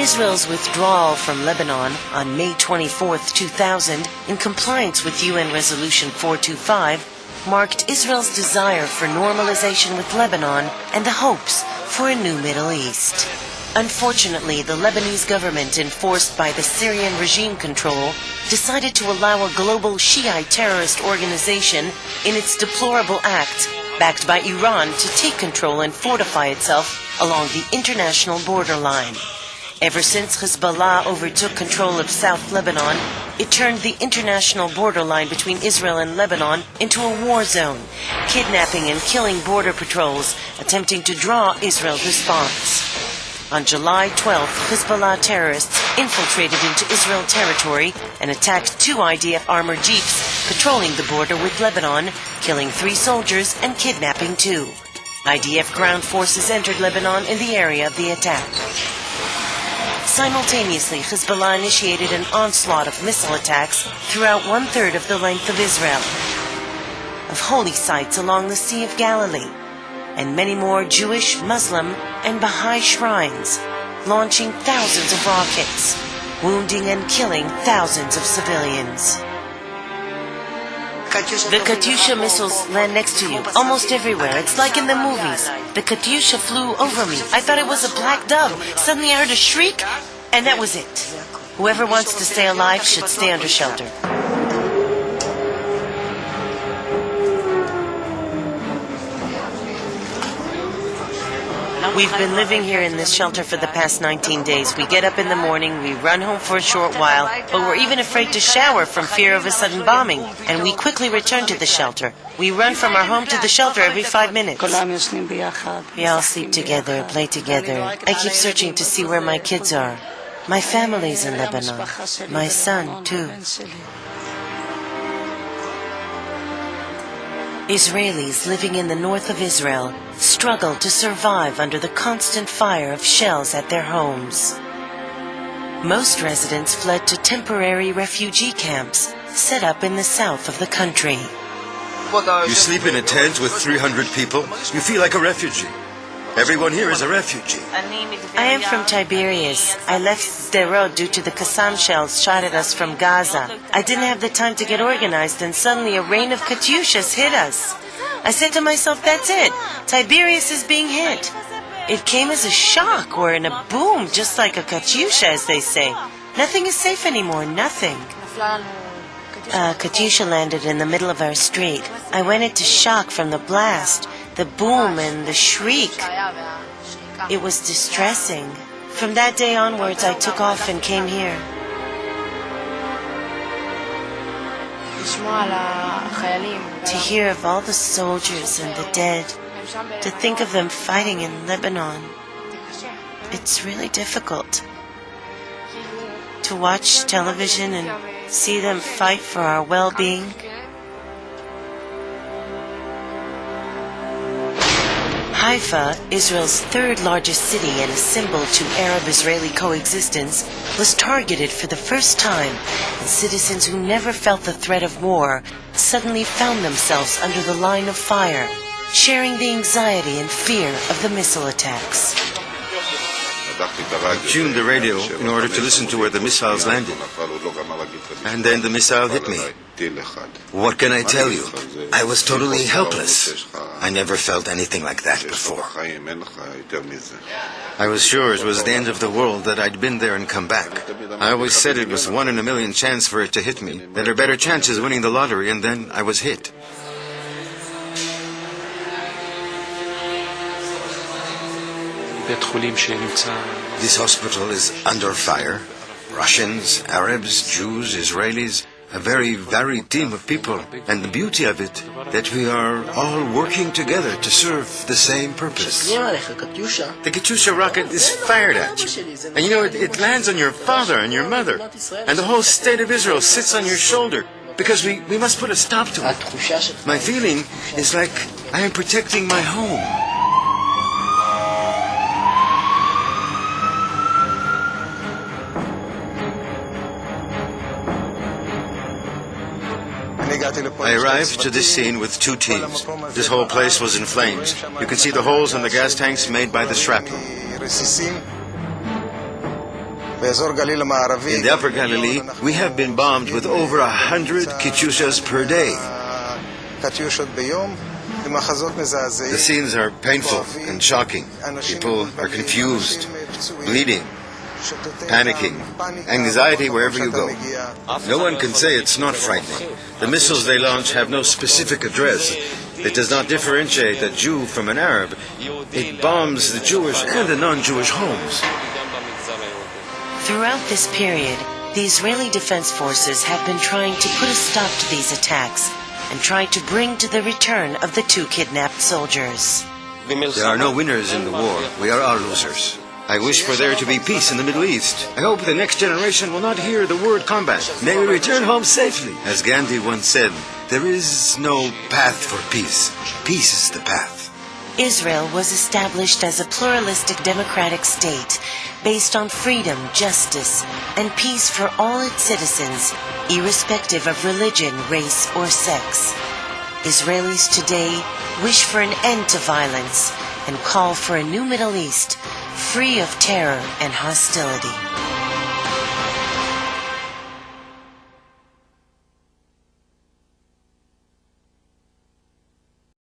Israel's withdrawal from Lebanon on May 24, 2000, in compliance with UN Resolution 425, marked Israel's desire for normalization with Lebanon and the hopes for a new Middle East. Unfortunately, the Lebanese government, enforced by the Syrian regime control, decided to allow a global Shiite terrorist organization in its deplorable act, backed by Iran, to take control and fortify itself along the international borderline. Ever since Hezbollah overtook control of South Lebanon, it turned the international borderline between Israel and Lebanon into a war zone, kidnapping and killing border patrols, attempting to draw Israel's response. On July 12th, Hezbollah terrorists infiltrated into Israel territory and attacked 2 IDF armored jeeps patrolling the border with Lebanon, killing 3 soldiers and kidnapping 2. IDF ground forces entered Lebanon in the area of the attack. Simultaneously, Hezbollah initiated an onslaught of missile attacks throughout 1/3 of the length of Israel, of holy sites along the Sea of Galilee, and many more Jewish, Muslim, and Baha'i shrines, launching thousands of rockets, wounding and killing thousands of civilians. The Katyusha missiles land next to you, almost everywhere. It's like in the movies. The Katyusha flew over me. I thought it was a black dove. Suddenly I heard a shriek, and that was it. Whoever wants to stay alive should stay under shelter. We've been living here in this shelter for the past 19 days. We get up in the morning, we run home for a short while, but we're even afraid to shower from fear of a sudden bombing, and we quickly return to the shelter. We run from our home to the shelter every 5 minutes. We all sleep together, play together. I keep searching to see where my kids are. My family's in Lebanon. My son, too. Israelis living in the north of Israel struggle to survive under the constant fire of shells at their homes. Most residents fled to temporary refugee camps set up in the south of the country. You sleep in a tent with 300 people, you feel like a refugee. Everyone here is a refugee. I am from Tiberias. I left Sderot due to the Qassam shells shot at us from Gaza. I didn't have the time to get organized, and suddenly a rain of Katyushas hit us. I said to myself, that's it. Tiberias is being hit. It came as a shock or in a boom, just like a Katyusha, as they say. Nothing is safe anymore, nothing. Katyusha landed in the middle of our street. I went into shock from the blast, the boom and the shriek. It was distressing. From that day onwards, I took off and came here. To hear of all the soldiers and the dead, to think of them fighting in Lebanon, it's really difficult. To watch television and see them fight for our well-being. Haifa, Israel's 3rd largest city and a symbol to Arab-Israeli coexistence, was targeted for the first time, and citizens who never felt the threat of war suddenly found themselves under the line of fire, sharing the anxiety and fear of the missile attacks. I tuned the radio in order to listen to where the missiles landed. And then the missile hit me. What can I tell you? I was totally helpless. I never felt anything like that before. I was sure it was the end of the world, that I'd been there and come back. I always said it was 1 in a million chance for it to hit me. There are better chances winning the lottery, and then I was hit. This hospital is under fire. Russians, Arabs, Jews, Israelis, a very varied team of people. And the beauty of it, that we are all working together to serve the same purpose. The Katyusha rocket is fired at you. And you know, it lands on your father and your mother. And the whole state of Israel sits on your shoulder. Because we must put a stop to it. My feeling is like I am protecting my home. I arrived to this scene with 2 teams. This whole place was in flames. You can see the holes in the gas tanks made by the shrapnel. In the Upper Galilee, we have been bombed with over 100 Katyushas per day. The scenes are painful and shocking. People are confused, bleeding, panicking, anxiety wherever you go. No one can say it's not frightening. The missiles they launch have no specific address. It does not differentiate a Jew from an Arab. It bombs the Jewish and the non-Jewish homes. Throughout this period, the Israeli Defense Forces have been trying to put a stop to these attacks and try to bring to the return of the 2 kidnapped soldiers. There are no winners in the war. We are all losers. I wish for there to be peace in the Middle East. I hope the next generation will not hear the word combat. May we return home safely. As Gandhi once said, there is no path for peace. Peace is the path. Israel was established as a pluralistic democratic state based on freedom, justice, and peace for all its citizens, irrespective of religion, race, or sex. Israelis today wish for an end to violence and call for a new Middle East free of terror and hostility.